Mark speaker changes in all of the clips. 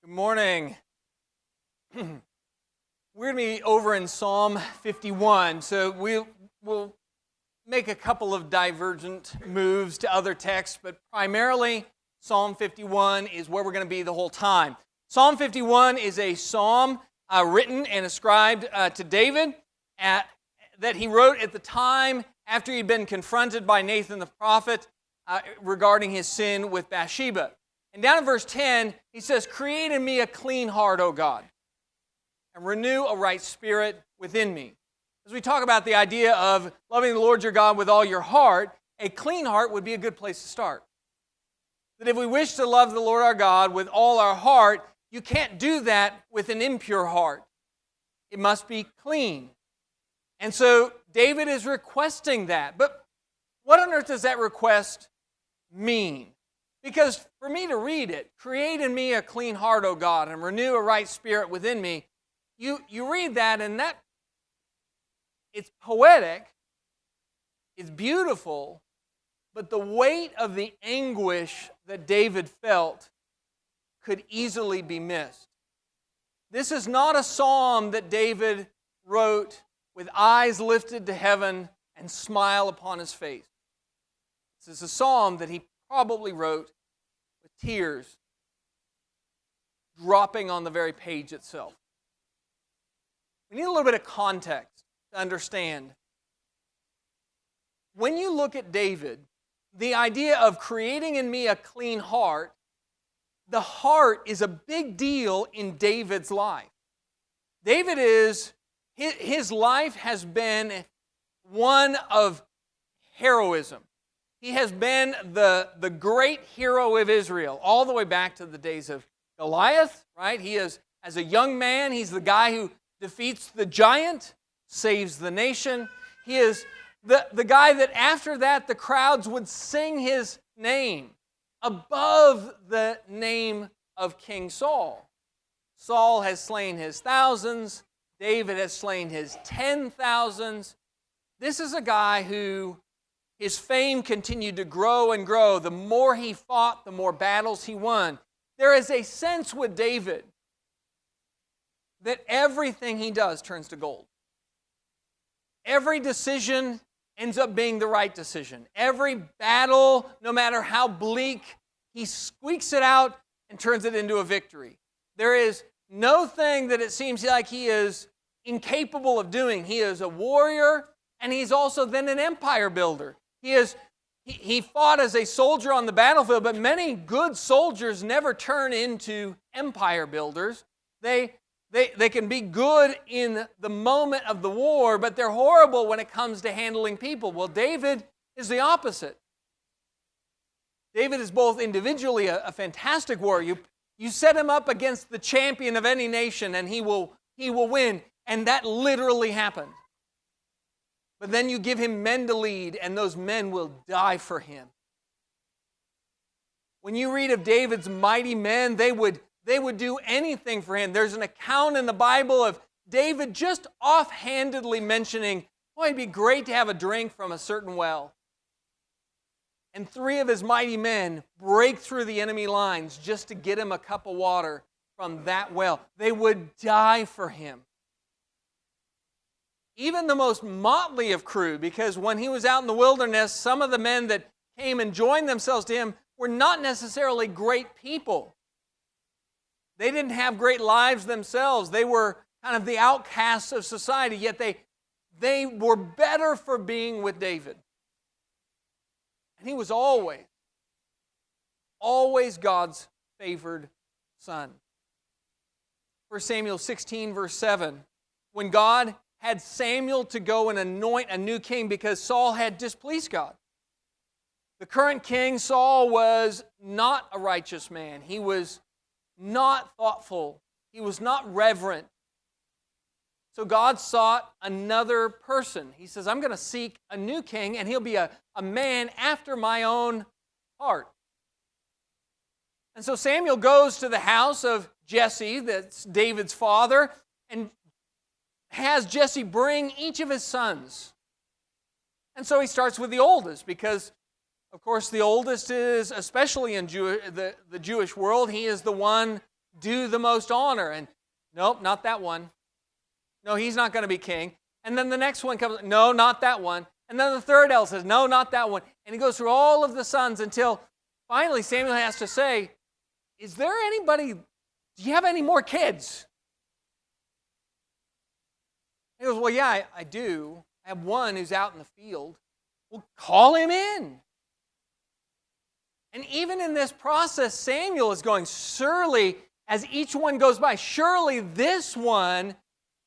Speaker 1: Good morning. We're going to be over in Psalm 51, so we'll make a couple of divergent moves to other texts, but primarily Psalm 51 is where we're going to be the whole time. Psalm 51 is a psalm written and ascribed to David that he wrote at the time after he'd been confronted by Nathan the prophet regarding his sin with Bathsheba. And down in verse 10, he says, "Create in me a clean heart, O God, and renew a right spirit within me." As we talk about the idea of loving the Lord your God with all your heart, a clean heart would be a good place to start. That if we wish to love the Lord our God with all our heart, you can't do that with an impure heart. It must be clean. And so David is requesting that. But what on earth does that request mean? Because for me to read it, "Create in me a clean heart, O God, and renew a right spirit within me," you read that and that it's poetic, it's beautiful, but the weight of the anguish that David felt could easily be missed. This is not a psalm that David wrote with eyes lifted to heaven and smile upon his face. This is a psalm that he probably wrote with tears dropping on the very page itself. We need a little bit of context to understand. When you look at David, the idea of creating in me a clean heart, the heart is a big deal in David's life. His life has been one of heroism. He has been the great hero of Israel, all the way back to the days of Goliath, right? He is, as a young man, he's the guy who defeats the giant, saves the nation. He is the guy that after that the crowds would sing his name above the name of King Saul. Saul has slain his thousands. David has slain his 10,000s. This is a guy who his fame continued to grow and grow. The more he fought, the more battles he won. There is a sense with David that everything he does turns to gold. Every decision ends up being the right decision. Every battle, no matter how bleak, he squeaks it out and turns it into a victory. There is no thing that it seems like he is incapable of doing. He is a warrior, and he's also then an empire builder. He fought as a soldier on the battlefield, but many good soldiers never turn into empire builders. They can be good in the moment of the war, but they're horrible when it comes to handling people. Well, David is the opposite. David is both individually a fantastic warrior. You set him up against the champion of any nation and he will win. And that literally happened. But then you give him men to lead, and those men will die for him. When you read of David's mighty men, they would do anything for him. There's an account in the Bible of David just offhandedly mentioning, "Boy, it'd be great to have a drink from a certain well." And 3 of his mighty men break through the enemy lines just to get him a cup of water from that well. They would die for him. Even the most motley of crew, because when he was out in the wilderness, some of the men that came and joined themselves to him were not necessarily great people. They didn't have great lives themselves. They were kind of the outcasts of society, yet they were better for being with David. And he was always God's favored son. 1 Samuel 16, verse 7, when God had Samuel to go and anoint a new king because Saul had displeased God. The current king, Saul, was not a righteous man. He was not thoughtful. He was not reverent. So God sought another person. He says, "I'm going to seek a new king, and he'll be a man after my own heart." And so Samuel goes to the house of Jesse, that's David's father, and has Jesse bring each of his sons. And so he starts with the oldest because, of course, the oldest is, especially in the Jewish world, he is the one due the most honor. And nope, not that one. No, he's not going to be king. And then the next one comes, no, not that one. And then the third elder says, no, not that one. And he goes through all of the sons until finally Samuel has to say, is there anybody, do you have any more kids? He goes, well, yeah, I do. I have one who's out in the field. Well, call him in. And even in this process, Samuel is going, surely, as each one goes by, surely this one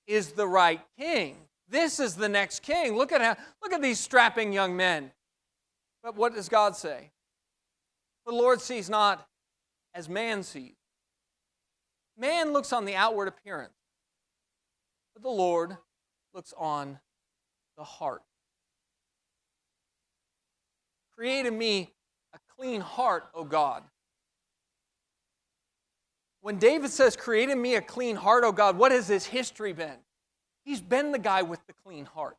Speaker 1: is the right king. This is the next king. Look at these strapping young men. But what does God say? The Lord sees not as man sees. Man looks on the outward appearance, but the Lord looks on the heart. Create in me a clean heart, O God. When David says, create in me a clean heart, O God, what has his history been? He's been the guy with the clean heart.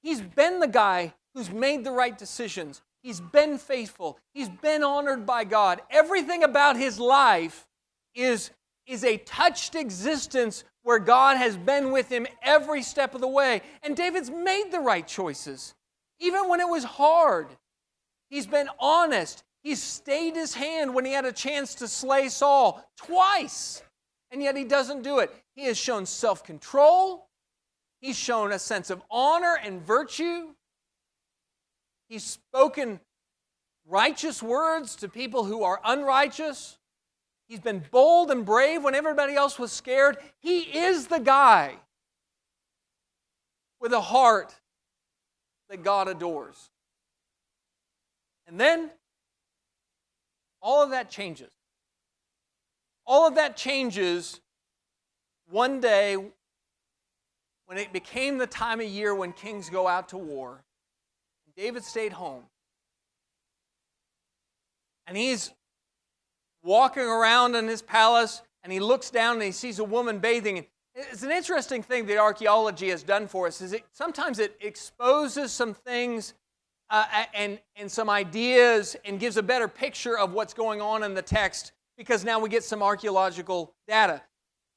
Speaker 1: He's been the guy who's made the right decisions. He's been faithful. He's been honored by God. Everything about his life is a touched existence where God has been with him every step of the way. And David's made the right choices, even when it was hard. He's been honest. He's stayed his hand when he had a chance to slay Saul twice, and yet he doesn't do it. He has shown self-control. He's shown a sense of honor and virtue. He's spoken righteous words to people who are unrighteous. He's been bold and brave when everybody else was scared. He is the guy with a heart that God adores. And then all of that changes. All of that changes one day when it became the time of year when kings go out to war. David stayed home. And he's walking around in his palace, and he looks down and he sees a woman bathing. And it's an interesting thing that archaeology has done for us. Sometimes it exposes some things and some ideas and gives a better picture of what's going on in the text, because now we get some archaeological data.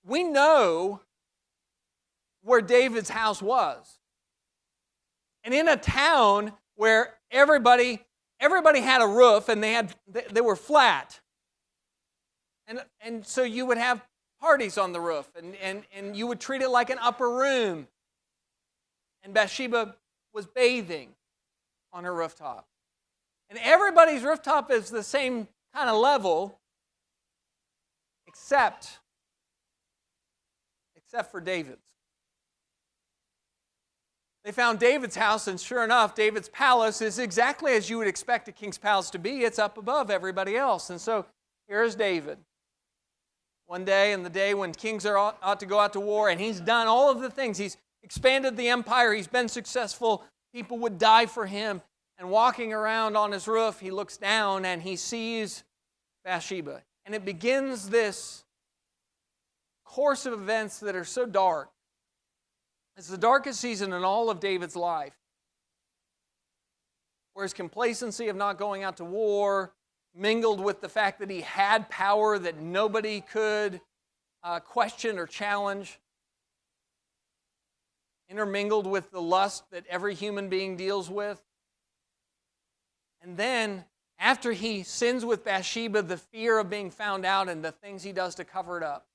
Speaker 1: We know where David's house was. And in a town where everybody had a roof and they were flat. And so you would have parties on the roof, and you would treat it like an upper room. And Bathsheba was bathing on her rooftop. And everybody's rooftop is the same kind of level, except for David's. They found David's house, and sure enough, David's palace is exactly as you would expect a king's palace to be. It's up above everybody else. And so here's David. One day, in the day when kings ought to go out to war, and he's done all of the things. He's expanded the empire. He's been successful. People would die for him. And walking around on his roof, he looks down and he sees Bathsheba. And it begins this course of events that are so dark. It's the darkest season in all of David's life, where his complacency of not going out to war mingled with the fact that he had power that nobody could question or challenge, intermingled with the lust that every human being deals with. And then, after he sins with Bathsheba, the fear of being found out and the things he does to cover it up.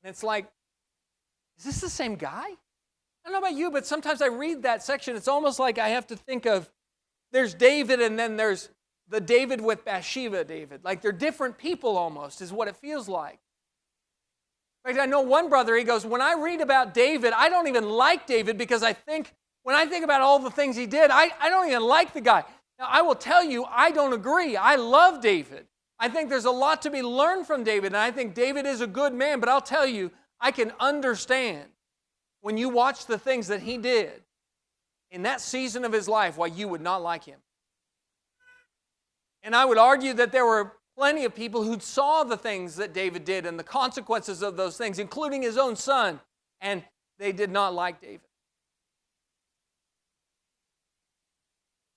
Speaker 1: And it's like, is this the same guy? I don't know about you, but sometimes I read that section, it's almost like I have to think of, there's David and then there's the David with Bathsheba David. Like they're different people almost, is what it feels like. In fact, I know one brother, he goes, when I read about David, I don't even like David because when I think about all the things he did, I don't even like the guy. Now, I will tell you, I don't agree. I love David. I think there's a lot to be learned from David, and I think David is a good man, but I'll tell you, I can understand when you watch the things that he did in that season of his life why you would not like him. And I would argue that there were plenty of people who saw the things that David did and the consequences of those things, including his own son, and they did not like David.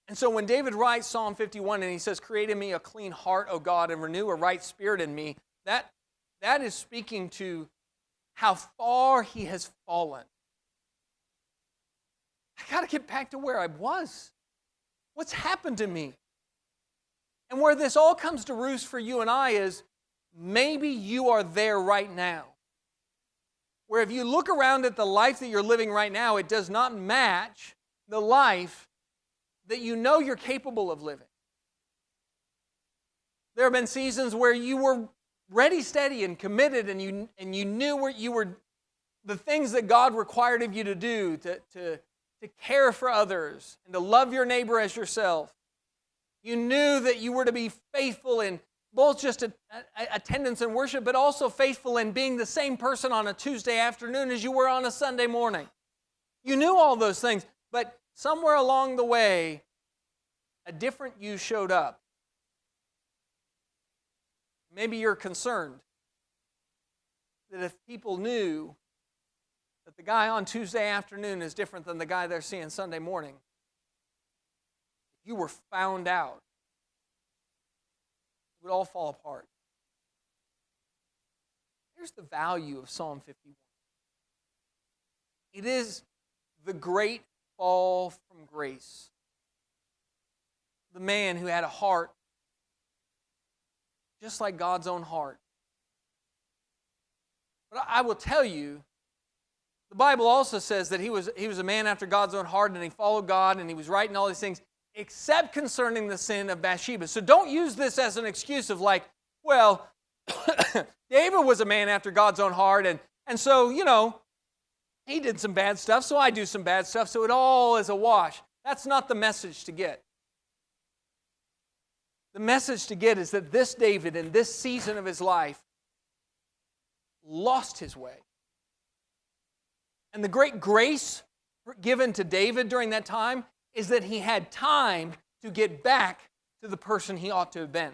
Speaker 1: And so when David writes Psalm 51 and he says, create in me a clean heart, O God, and renew a right spirit in me, that is speaking to how far he has fallen. I got to get back to where I was. What's happened to me? And where this all comes to roost for you and I is maybe you are there right now. Where if you look around at the life that you're living right now, it does not match the life that you know you're capable of living. There have been seasons where you were ready, steady, and committed, and you knew where you were, the things that God required of you to do, to care for others, and to love your neighbor as yourself. You knew that you were to be faithful in both just attendance and worship, but also faithful in being the same person on a Tuesday afternoon as you were on a Sunday morning. You knew all those things, but somewhere along the way, a different you showed up. Maybe you're concerned that if people knew that the guy on Tuesday afternoon is different than the guy they're seeing Sunday morning, you were found out, it would all fall apart. Here's the value of Psalm 51. It is the great fall from grace. The man who had a heart just like God's own heart. But I will tell you, the Bible also says that he was a man after God's own heart, and he followed God, and he was right in all these things, except concerning the sin of Bathsheba. So don't use this as an excuse of like, well, David was a man after God's own heart, and so, he did some bad stuff, so I do some bad stuff, so it all is a wash. That's not the message to get. The message to get is that this David, in this season of his life, lost his way. And the great grace given to David during that time is that he had time to get back to the person he ought to have been.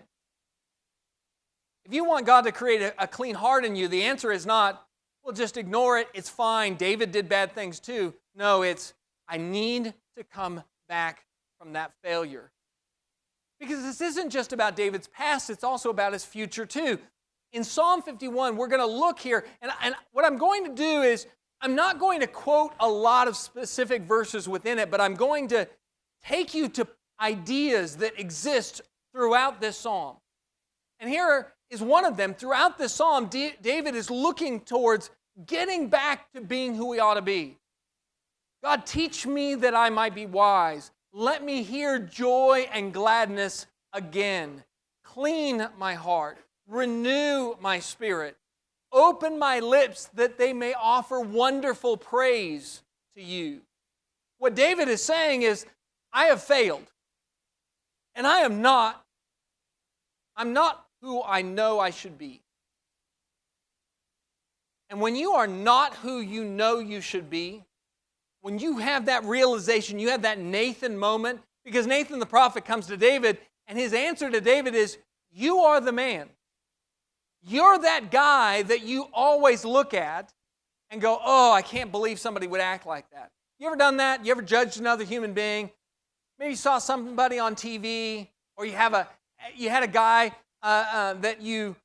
Speaker 1: If you want God to create a clean heart in you, the answer is not, well, just ignore it, it's fine, David did bad things too. No, it's, I need to come back from that failure. Because this isn't just about David's past, it's also about his future too. In Psalm 51, we're going to look here, and what I'm going to do is, I'm not going to quote a lot of specific verses within it, but I'm going to take you to ideas that exist throughout this psalm. And here is one of them. Throughout this psalm, David is looking towards getting back to being who we ought to be. God, teach me that I might be wise. Let me hear joy and gladness again. Clean my heart. Renew my spirit. Open my lips that they may offer wonderful praise to you. What David is saying is, I have failed. And I'm not who I know I should be. And when you are not who you know you should be, when you have that realization, you have that Nathan moment, because Nathan the prophet comes to David, and his answer to David is, you are the man. You're that guy that you always look at and go, oh, I can't believe somebody would act like that. You ever done that? You ever judged another human being? Maybe you saw somebody on TV, or you had a guy that you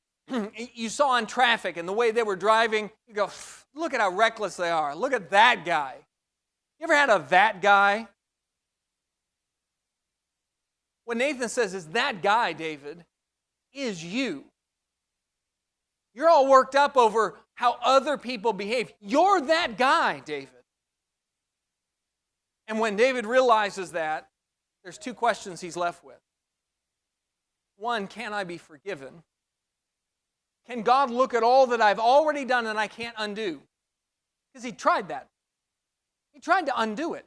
Speaker 1: saw in traffic, and the way they were driving, you go, look at how reckless they are. Look at that guy. You ever had a that guy? What Nathan says is that guy, David, is you. You're all worked up over how other people behave. You're that guy, David. And when David realizes that, there's two questions he's left with. One, can I be forgiven? Can God look at all that I've already done and I can't undo? Because he tried that. He tried to undo it.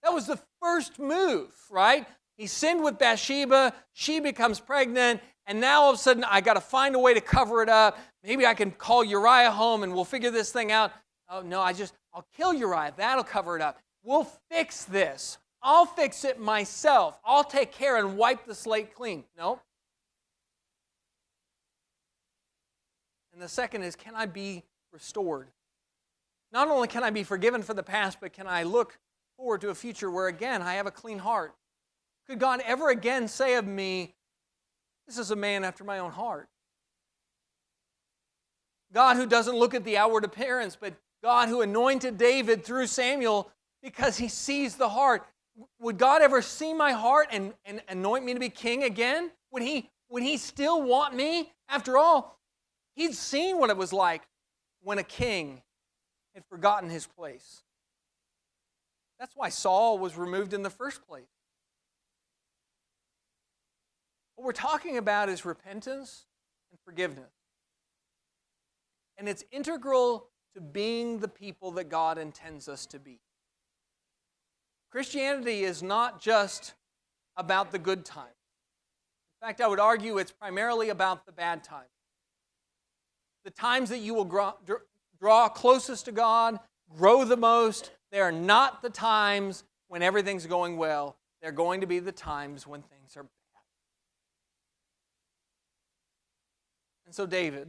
Speaker 1: That was the first move, right? He sinned with Bathsheba, she becomes pregnant, and now all of a sudden I got to find a way to cover it up. Maybe I can call Uriah home and we'll figure this thing out. Oh no, I'll kill Uriah. That'll cover it up. We'll fix this. I'll fix it myself. I'll take care and wipe the slate clean. No. And the second is, can I be restored? Not only can I be forgiven for the past, but can I look forward to a future where, again, I have a clean heart. Could God ever again say of me, this is a man after my own heart? God who doesn't look at the outward appearance, but God who anointed David through Samuel because he sees the heart. Would God ever see my heart and anoint me to be king again? Would he still want me? After all, he'd seen what it was like when a king had forgotten his place. That's why Saul was removed in the first place. What we're talking about is repentance and forgiveness. And it's integral to being the people that God intends us to be. Christianity is not just about the good times. In fact, I would argue it's primarily about the bad times. The times that you will draw closest to God, grow the most, they are not the times when everything's going well. They're going to be the times when things are bad. And so David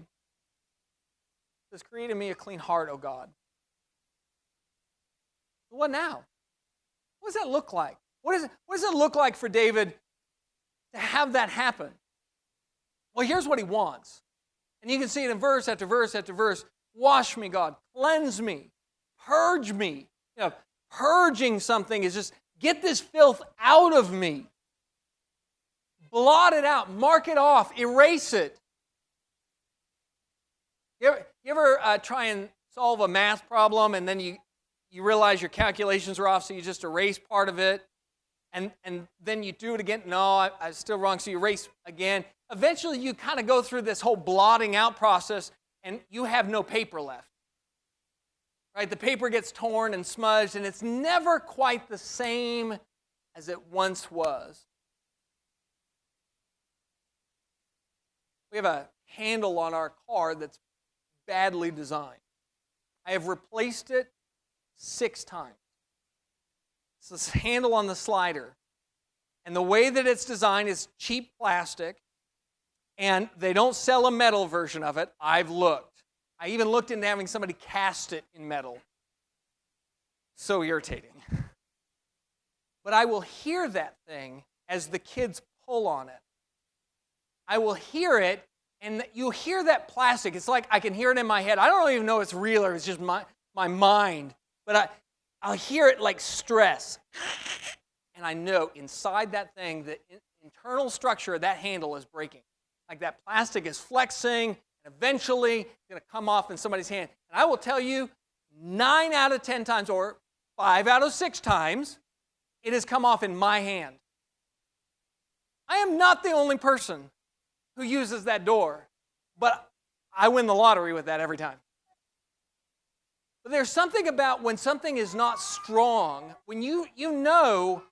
Speaker 1: says, create in me a clean heart, O God. What now? What does that look like? What does it look like for David to have that happen? Well, here's what he wants. And you can see it in verse after verse after verse. Wash me, God. Cleanse me. Purge me. Purging something is just get this filth out of me. Blot it out. Mark it off. Erase it. You ever try and solve a math problem and then you realize your calculations are off, so you just erase part of it, and then you do it again? No, I'm still wrong, so you erase again. Eventually, you kind of go through this whole blotting out process, and you have no paper left. Right? The paper gets torn and smudged, and it's never quite the same as it once was. We have a handle on our car that's badly designed. I have replaced it 6 times. It's this handle on the slider. And the way that it's designed is cheap plastic, and they don't sell a metal version of it. I've looked. I even looked into having somebody cast it in metal. So irritating. But I will hear that thing as the kids pull on it. I will hear it, and you'll hear that plastic. It's like I can hear it in my head. I don't even know it's real or it's just my mind. But I'll hear it like stress. And I know inside that thing, the internal structure of that handle is breaking. Like that plastic is flexing, and eventually it's going to come off in somebody's hand. And I will tell you, 9 out of 10 times, or 5 out of 6 times, it has come off in my hand. I am not the only person who uses that door, but I win the lottery with that every time. But there's something about when something is not strong, when you know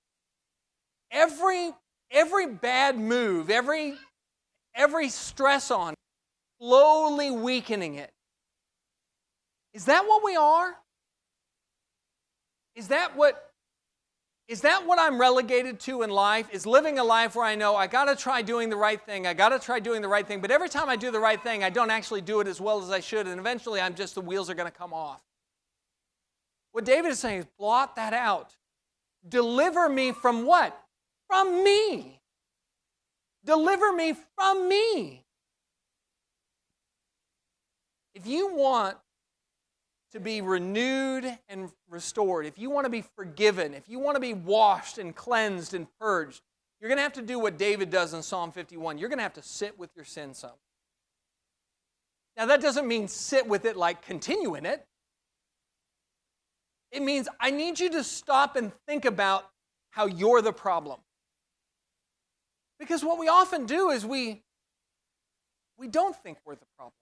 Speaker 1: every bad move, every stress on it, slowly weakening it. Is that what we are? Is that what I'm relegated to in life? Is living a life where I know I got to try doing the right thing, but every time I do the right thing, I don't actually do it as well as I should, and eventually the wheels are going to come off. What David is saying is blot that out. Deliver me from what? From me. Deliver me from me. If you want to be renewed and restored, if you want to be forgiven, if you want to be washed and cleansed and purged, you're going to have to do what David does in Psalm 51. You're going to have to sit with your sin some. Now, that doesn't mean sit with it like continue in it. It means I need you to stop and think about how you're the problem. Because what we often do is we don't think we're the problem.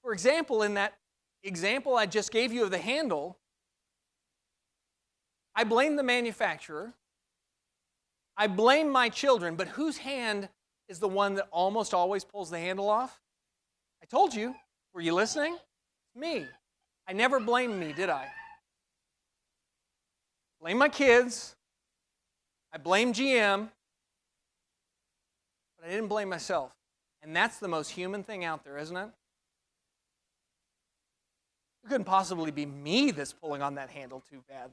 Speaker 1: For example, in that example I just gave you of the handle, I blame the manufacturer. I blame my children, but whose hand is the one that almost always pulls the handle off? I told you. Were you listening? Me. I never blamed me, did I? Blame my kids. I blame GM. But I didn't blame myself. And that's the most human thing out there, isn't it? It couldn't possibly be me that's pulling on that handle too bad.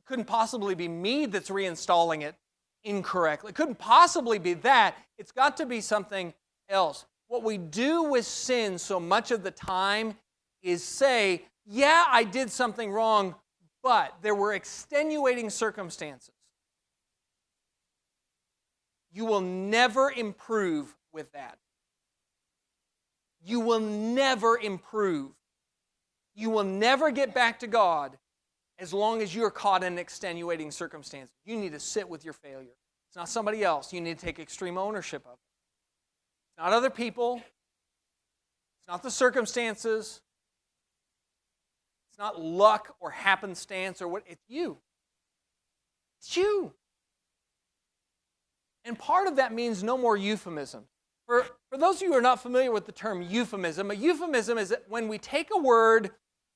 Speaker 1: It couldn't possibly be me that's reinstalling it incorrectly. It couldn't possibly be that. It's got to be something else. What we do with sin so much of the time is say, yeah, I did something wrong, but there were extenuating circumstances. You will never improve with that. You will never improve. You will never get back to God as long as you're caught in extenuating circumstances. You need to sit with your failure. It's not somebody else. You need to take extreme ownership of it. It's not other people. It's not the circumstances. It's not luck or happenstance or what. It's you. It's you. And part of that means no more euphemism. For those of you who are not familiar with the term euphemism, a euphemism is when we take a word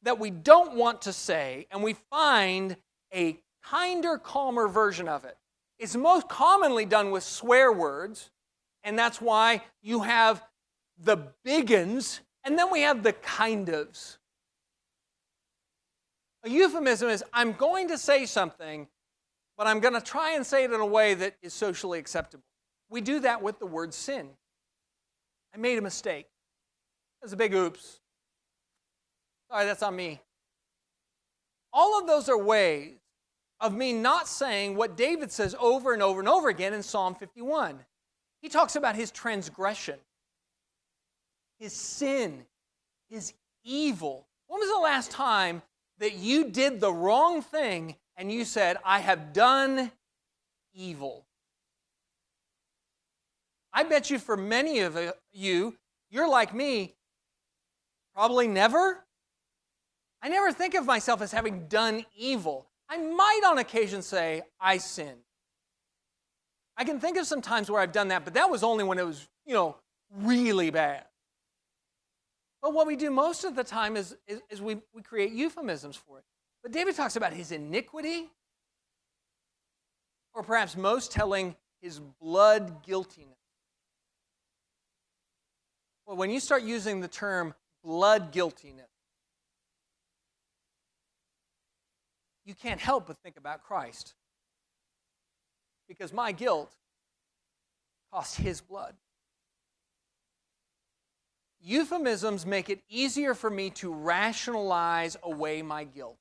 Speaker 1: that we don't want to say and we find a kinder, calmer version of it. It's most commonly done with swear words, and that's why you have the big uns, and then we have the kind ofs. A euphemism is, I'm going to say something, but I'm going to try and say it in a way that is socially acceptable. We do that with the word sin. I made a mistake. That's a big oops. Sorry, that's on me. All of those are ways of me not saying what David says over and over and over again in Psalm 51. He talks about his transgression, his sin, his evil. When was the last time that you did the wrong thing and you said, I have done evil? I bet you for many of you, you're like me, probably never. I never think of myself as having done evil. I might on occasion say, I sinned. I can think of some times where I've done that, but that was only when it was, really bad. But what we do most of the time is we create euphemisms for it. But David talks about his iniquity, or perhaps most telling, his blood guiltiness. Well, when you start using the term blood guiltiness, you can't help but think about Christ. Because my guilt cost his blood. Euphemisms make it easier for me to rationalize away my guilt.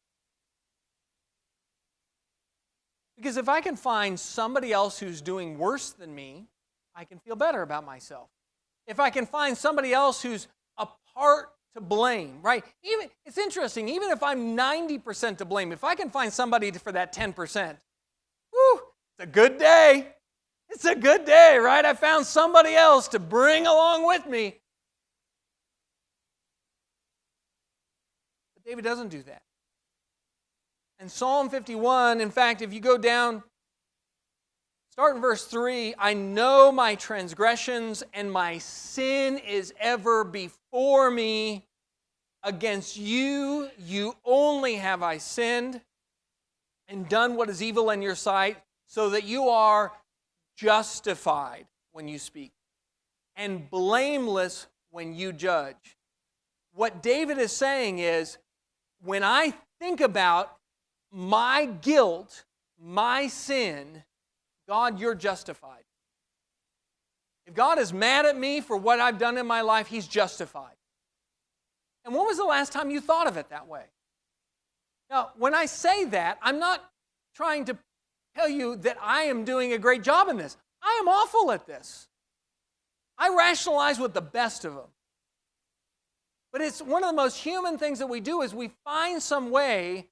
Speaker 1: Because if I can find somebody else who's doing worse than me, I can feel better about myself. If I can find somebody else who's a part to blame, right? It's interesting, even if I'm 90% to blame, if I can find somebody for that 10%, whew, it's a good day. It's a good day, right? I found somebody else to bring along with me. But David doesn't do that. And Psalm 51, in fact, if you go down, start in verse 3, I know my transgressions and my sin is ever before me. Against you, you only have I sinned and done what is evil in your sight, so that you are justified when you speak and blameless when you judge. What David is saying is, when I think about my guilt, my sin, God, you're justified. If God is mad at me for what I've done in my life, he's justified. And when was the last time you thought of it that way? Now, when I say that, I'm not trying to tell you that I am doing a great job in this. I am awful at this. I rationalize with the best of them. But it's one of the most human things that we do is we find some way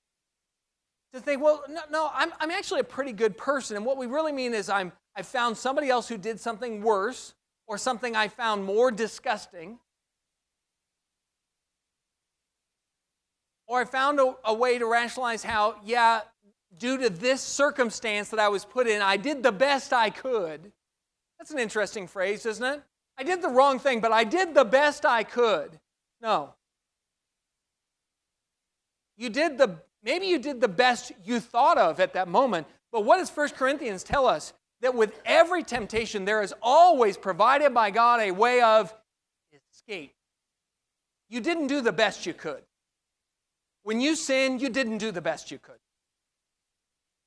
Speaker 1: to think, well, no, I'm actually a pretty good person. And what we really mean is I found somebody else who did something worse or something I found more disgusting. Or I found a way to rationalize how, due to this circumstance that I was put in, I did the best I could. That's an interesting phrase, isn't it? I did the wrong thing, but I did the best I could. No. Maybe you did the best you thought of at that moment, but what does 1 Corinthians tell us? That with every temptation, there is always provided by God a way of escape. You didn't do the best you could. When you sinned, you didn't do the best you could.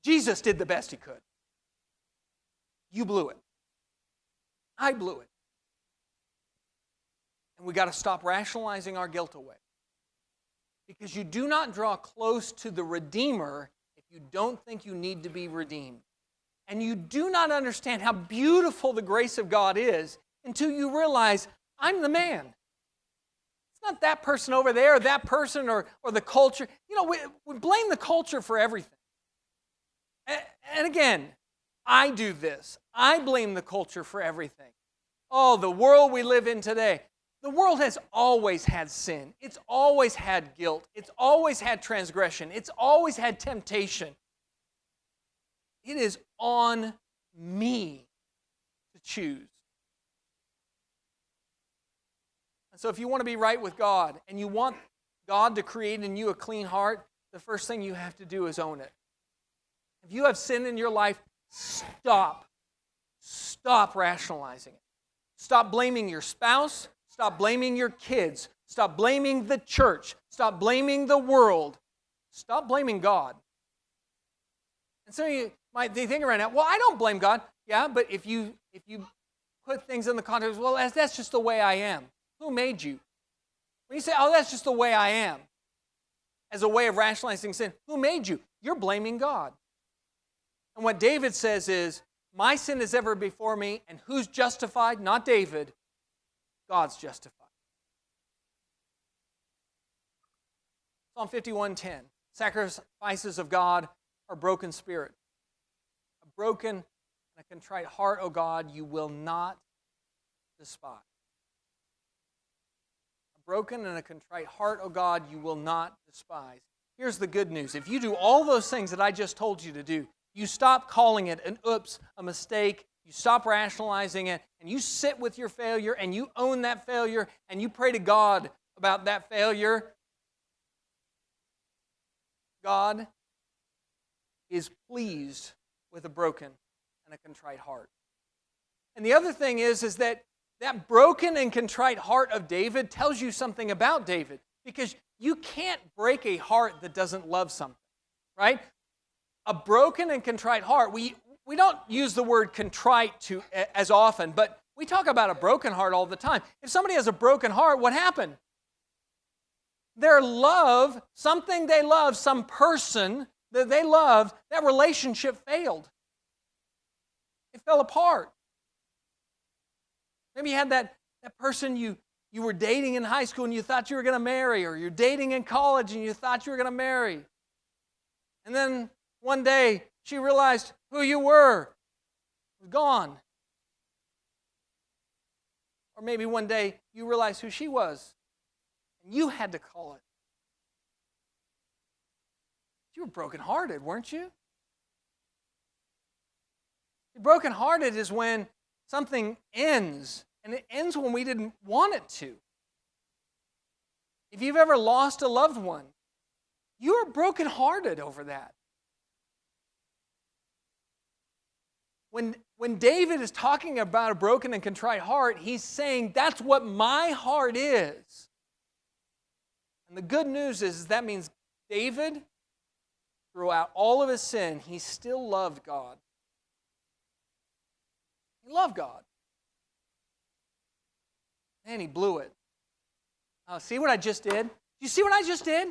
Speaker 1: Jesus did the best he could. You blew it. I blew it. And we got to stop rationalizing our guilt away. Because you do not draw close to the Redeemer if you don't think you need to be redeemed. And you do not understand how beautiful the grace of God is until you realize, I'm the man. It's not that person over there, or that person, or the culture. You know, we blame the culture for everything. And again, I do this. I blame the culture for everything. Oh, the world we live in today. The world has always had sin. It's always had guilt. It's always had transgression. It's always had temptation. It is on me to choose. And so if you want to be right with God and you want God to create in you a clean heart, the first thing you have to do is own it. If you have sin in your life, stop. Stop rationalizing it. Stop blaming your spouse. Stop blaming your kids. Stop blaming the church. Stop blaming the world. Stop blaming God. And so you might be thinking right now, well, I don't blame God. Yeah, but if you put things in the context, well, that's just the way I am. Who made you? When you say, oh, that's just the way I am, as a way of rationalizing sin, who made you? You're blaming God. And what David says is, my sin is ever before me, and who's justified? Not David. God's justified. Psalm 51:10. Sacrifices of God are broken spirit. A broken and a contrite heart, O God, you will not despise. A broken and a contrite heart, O God, you will not despise. Here's the good news. If you do all those things that I just told you to do, you stop calling it an oops, a mistake, you stop rationalizing it, and you sit with your failure, and you own that failure, and you pray to God about that failure, God is pleased with a broken and a contrite heart. And the other thing is that broken and contrite heart of David tells you something about David, because you can't break a heart that doesn't love something, right? A broken and contrite heart, we don't use the word contrite as often, but we talk about a broken heart all the time. If somebody has a broken heart, what happened? Their love, something they love, some person that they loved, that relationship failed. It fell apart. Maybe you had that person you were dating in high school and you thought you were going to marry, or you're dating in college and you thought you were going to marry. And then one day she realized who you were was gone. Or maybe one day you realized who she was, and you had to call it. You were brokenhearted, weren't you? Brokenhearted is when something ends, and it ends when we didn't want it to. If you've ever lost a loved one, you are brokenhearted over that. When David is talking about a broken and contrite heart, he's saying that's what my heart is. And the good news is that means David, throughout all of his sin, he still loved God. He loved God. And he blew it. Oh, see what I just did? You see what I just did?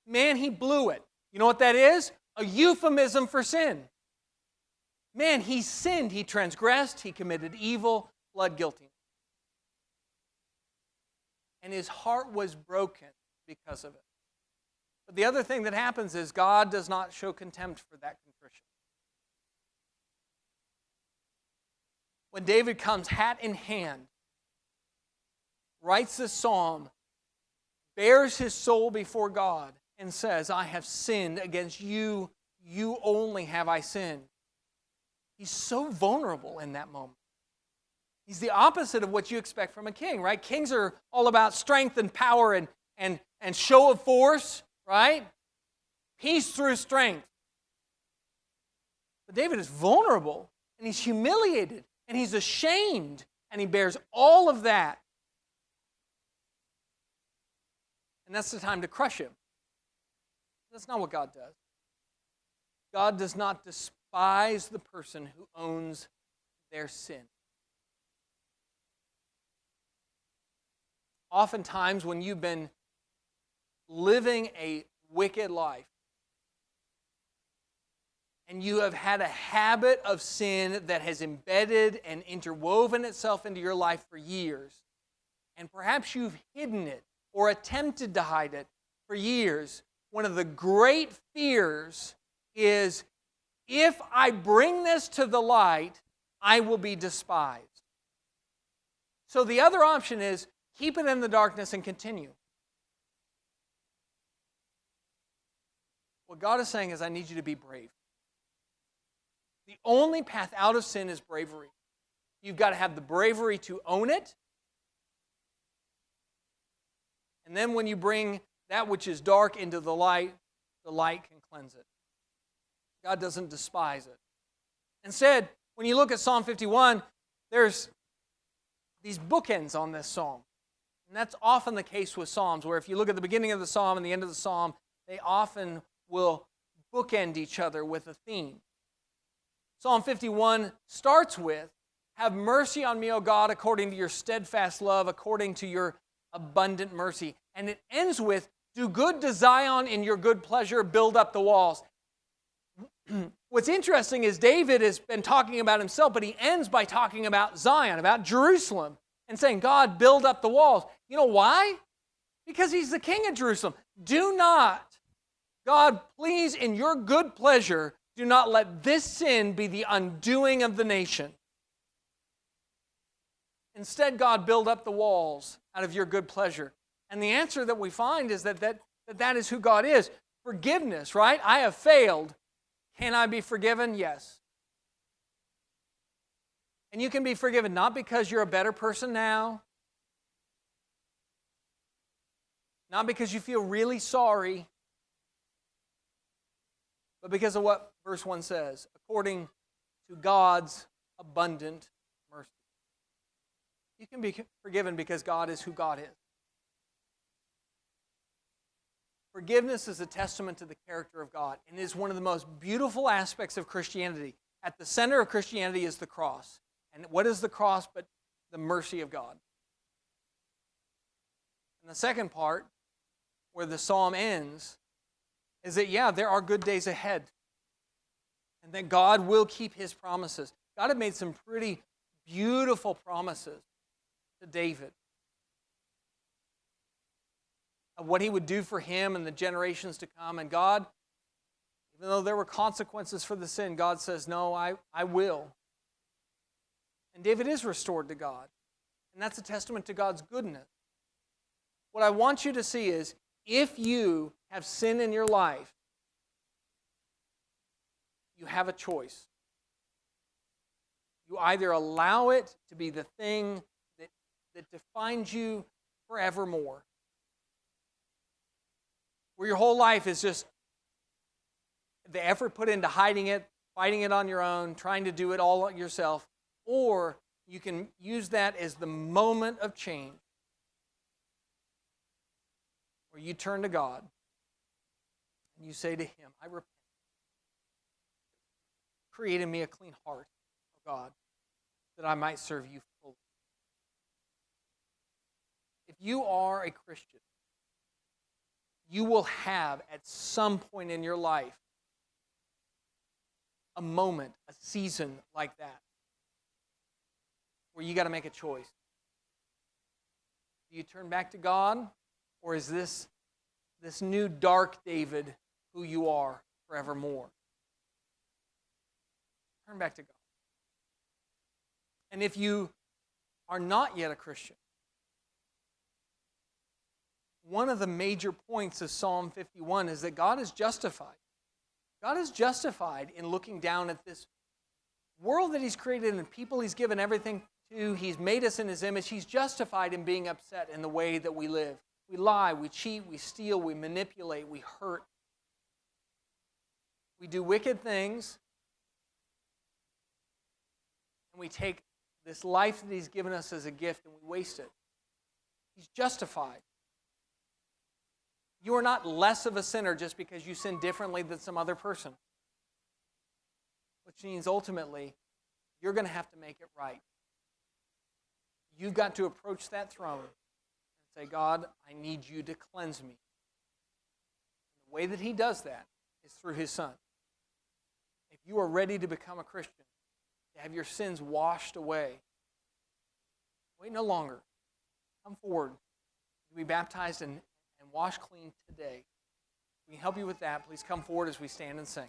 Speaker 1: Man, he blew it. You know what that is? A euphemism for sin. Man, he sinned, he transgressed, he committed evil, blood guilty. And his heart was broken because of it. But the other thing that happens is God does not show contempt for that contrition. When David comes hat in hand, writes this psalm, bears his soul before God, and says, I have sinned against you, you only have I sinned. He's so vulnerable in that moment. He's the opposite of what you expect from a king, right? Kings are all about strength and power and show of force, right? Peace through strength. But David is vulnerable, and he's humiliated, and he's ashamed, and he bears all of that. And that's the time to crush him. That's not what God does. God does not despise the person who owns their sin. Oftentimes, when you've been living a wicked life, and you have had a habit of sin that has embedded and interwoven itself into your life for years, and perhaps you've hidden it or attempted to hide it for years, one of the great fears is, if I bring this to the light, I will be despised. So the other option is, keep it in the darkness and continue. What God is saying is, I need you to be brave. The only path out of sin is bravery. You've got to have the bravery to own it. And then when you bring that which is dark into the light can cleanse it. God doesn't despise it. Instead, when you look at Psalm 51, there's these bookends on this psalm. And that's often the case with psalms, where if you look at the beginning of the psalm and the end of the psalm, they often will bookend each other with a theme. Psalm 51 starts with, have mercy on me, O God, according to your steadfast love, according to your abundant mercy. And it ends with, do good to Zion in your good pleasure, build up the walls. What's interesting is David has been talking about himself, but he ends by talking about Zion, about Jerusalem, and saying, God, build up the walls. You know why? Because he's the king of Jerusalem. Do not, God, please, in your good pleasure, do not let this sin be the undoing of the nation. Instead, God, build up the walls out of your good pleasure. And the answer that we find is that is who God is. Forgiveness, right? I have failed. Can I be forgiven? Yes. And you can be forgiven not because you're a better person now, not because you feel really sorry, but because of what verse 1 says, according to God's abundant mercy. You can be forgiven because God is who God is. Forgiveness is a testament to the character of God and is one of the most beautiful aspects of Christianity. At the center of Christianity is the cross. And what is the cross but the mercy of God? And the second part, where the psalm ends, is that, there are good days ahead. And that God will keep His promises. God had made some pretty beautiful promises to David of what He would do for him and the generations to come. And God, even though there were consequences for the sin, God says, no, I will. And David is restored to God. And that's a testament to God's goodness. What I want you to see is, if you have sin in your life, you have a choice. You either allow it to be the thing that defines you forevermore, where your whole life is just the effort put into hiding it, fighting it on your own, trying to do it all yourself, or you can use that as the moment of change, where you turn to God and you say to Him, I repent. Create in me a clean heart, O God, that I might serve you fully. If you are a Christian, you will have at some point in your life a moment, a season like that, where you got to make a choice. Do you turn back to God, or is this new dark David who you are forevermore? Turn back to God. And if you are not yet a Christian, one of the major points of Psalm 51 is that God is justified. God is justified in looking down at this world that He's created and people He's given everything to. He's made us in His image. He's justified in being upset in the way that we live. We lie, we cheat, we steal, we manipulate, we hurt. We do wicked things. And we take this life that He's given us as a gift and we waste it. He's justified. You are not less of a sinner just because you sin differently than some other person. which means ultimately you're going to have to make it right. You've got to approach that throne and say, God, I need you to cleanse me. And the way that he does that is through his Son. If you are ready to become a Christian, to have your sins washed away, wait no longer. Come forward. Be baptized and washed clean today. If we can help you with that, please come forward as we stand and sing.